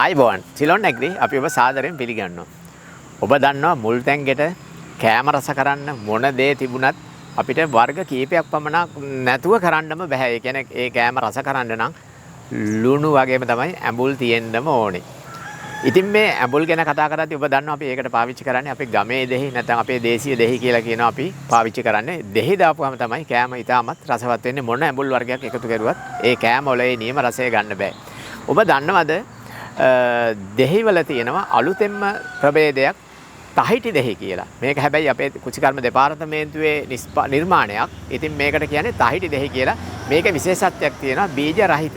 ආයිබෝන් Ceylon agri අපි ඔබ සාදරයෙන් පිළිගන්නවා. ඔබ දන්නවා මුල් තැන්ගෙට කෑම රස කරන්න මොන දේ තිබුණත් අපිට වර්ග කීපයක් පමණක් නැතුව කරන්නම බෑ. ඒ කියන්නේ ඒ කෑම රස කරන්න නම් ලුණු වගේම තමයි ඇඹුල් තියෙන්නම ඕනේ. ඉතින් මේ ඇඹුල් ගැන කතා කරද්දී ඔබ දන්නවා අපි ඒකට පාවිච්චි කරන්නේ අපේ ගමේ දෙහි නැත්නම් අපේ දේශීය දෙහි කියලා කියනවා අපි පාවිච්චි කරන්නේ. දෙහි දාපුවම තමයි කෑම ඉතාමත් රසවත් වෙන්නේ. මොන ඇඹුල් වර්ගයක් එකතු කරුවත් ඒ කෑම වල ඒ නියම රසය ගන්න බෑ. ඔබ දන්නවද දෙහිවල තියෙනවා අලුතෙන්ම ප්‍රභේදයක් තහිටි දෙහි කියලා. මේක හැබැයි අපේ කුචිකර්ම දෙපාර්තමේන්තුවේ නිර්මාණයක්. ඉතින් මේකට කියන්නේ තහිටි දෙහි කියලා. මේක විශේෂත්වයක් තියෙනවා බීජ රහිත.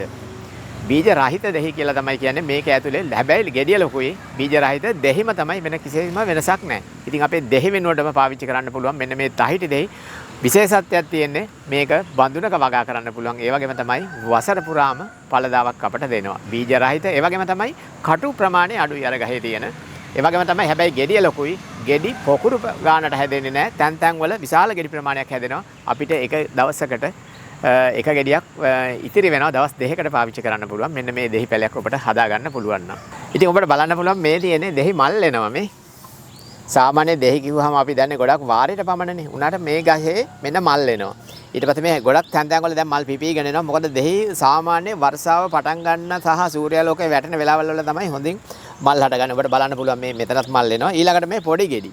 බීජ රහිත දෙහි කියලා තමයි කියන්නේ. මේක ඇතුලේ හැබැයි ගෙඩිය ලොකුයි. බීජ රහිත දෙහිම තමයි, වෙන කිසිම වෙනසක් නැහැ. ඉතින් අපේ දෙහි වෙනුවටම පාවිච්චි කරන්න පුළුවන් මෙන්න මේ තහිටි දෙහි. විශේෂත්වයක් තියෙන්නේ මේක බඳුනක වගා කරන්න පුළුවන්. ඒ වගේම තමයි වසර පුරාම පළදාවක් අපට දෙනවා. බීජ රහිත. ඒ වගේම තමයි කටු ප්‍රමාණය අඩුයි අර ගහේ තියෙන. ඒ වගේම තමයි හැබැයි ගෙඩිය ලොකුයි. ගෙඩි පොකුරු ගානට හැදෙන්නේ නැහැ. තැන් තැන් වල විශාල ගෙඩි ප්‍රමාණයක් හැදෙනවා. අපිට එක දවසකට එක ගෙඩියක් ඉතිරි වෙනවා. දවස් දෙකකට පාවිච්චි කරන්න පුළුවන්. මෙන්න මේ දෙහි පැලයක් ඔබට හදා ගන්න පුළුවන් නම්. ඉතින් ඔබට බලන්න පුළුවන් මේ තියෙන්නේ දෙහි මල් එනවා මේ. සාමාන්‍ය දෙහි කිව්වහම අපි දන්නේ ගොඩක් වාරයට පමණනේ. උනාට මේ ගහේ මෙන්න මල් එනවා. ඊට පස්සේ මේ ගොඩක් තැන් තැන් වල දැන් මල් පිපීගෙන එනවා. මොකද දෙහි සාමාන්‍ය වර්ෂාව පටන් ගන්න සහ සූර්යාලෝකයේ වැටෙන වෙලාවල් වල තමයි හොඳින් මල් හටගන්නේ. ඔබට බලන්න පුළුවන් මේ මෙතනත් මල් එනවා. ඊළඟට මේ පොඩි ගෙඩි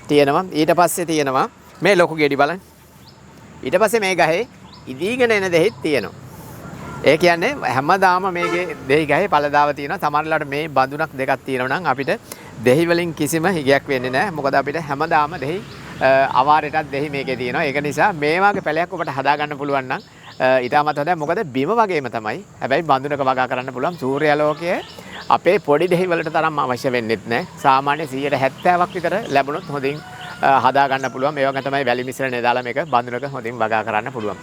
තියෙනවා. ඊට පස්සේ තියෙනවා මේ ලොකු ගෙඩි බලන්න. ඊට පස්සේ මේ ගහේ ඉදීගෙන එන දෙහිත් තියෙනවා. ඒ කියන්නේ හැමදාම මේකේ දෙහි ගහේ පළදාව තියෙනවා. සමහරවිට මේ බඳුනක් දෙකක් තියෙනවා නම් අපිට දෙහි වලින් කිසිම හිගයක් වෙන්නේ නැහැ. මොකද අපිට හැමදාම දෙහි අවාරයටත් දෙහි මේකේ තියෙනවා. ඒක නිසා මේ වගේ පැලයක් ඔබට හදා ගන්න පුළුවන් නම් ඊටමත් හොඳයි. මොකද බිම වගේම තමයි. හැබැයි බඳුනක වගා කරන්න පුළුවන්. සූර්යාලෝකයේ අපේ පොඩි දෙහි වලට තරම් අවශ්‍ය වෙන්නේත් නැහැ. සාමාන්‍ය 70% විතර ලැබුණොත් හොඳින් හදා ගන්න පුළුවන්. මේ වගේ තමයි වැලි මිශ්‍රණය දාලා මේක බඳුනක හොඳින් වගා කරන්න පුළුවන්.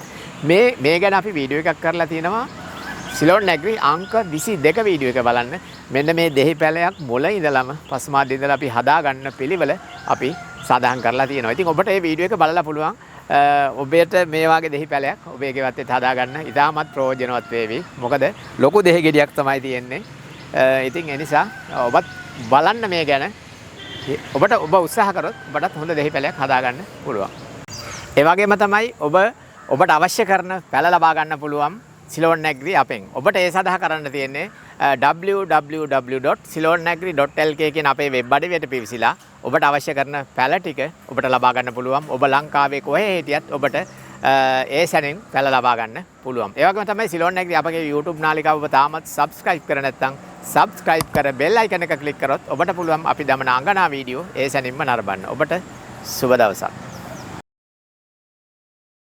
මේ ගැන අපි වීඩියෝ එකක් කරලා තියෙනවා. සිලොන් ඇග්‍රි අංක 22 වීඩියෝ එක බලන්න. මෙන්න මේ දෙහි පැලයක් මුල ඉඳලම පස්මාද ඉඳලා අපි හදා ගන්න පිළිවෙල අපි සඳහන් කරලා තියෙනවා. ඉතින් ඔබට මේ වීඩියෝ එක බලලා පුළුවන් ඔබට මේ වගේ දෙහි පැලයක් ඔබේ ගෙවත්තේ හදා ගන්න ඉතාමත් ප්‍රයෝජනවත් වේවි. මොකද ලොකු දෙහි ගෙඩියක් තමයි තියෙන්නේ. ඉතින් ඒ නිසා ඔබත් බලන්න මේ ගැන. ඔබ උත්සාහ කරොත් ඔබටත් හොඳ දෙහි පැලයක් හදා ගන්න පුළුවන්. ඒ වගේම තමයි ඔබට අවශ්‍ය කරන පැල ලබා ගන්න පුළුවන් සිලොන් ඇග්‍රි අපෙන්. ඔබට ඒ සඳහා කරන්න තියෙන්නේ www.silonagri.lk කියන අපේ වෙබ් අඩවියට පිවිසිලා ඔබට අවශ්‍ය කරන පැල ටික ඔබට ලබා ගන්න පුළුවන්. ඔබ ලංකාවේ කොහේ හිටියත් ඔබට ඒ සැනින් පැල ලබා ගන්න පුළුවන්. ඒ වගේම තමයි සිලොන් ඇග්‍රි අපගේ YouTube නාලිකාව ඔබ තාමත් subscribe කර නැත්නම් subscribe කර bell icon එක click කරොත් ඔබට පුළුවන් අපි දමන අංගනා වීඩියෝ ඒ සැනින්ම නරඹන්න. ඔබට සුබ දවසක්.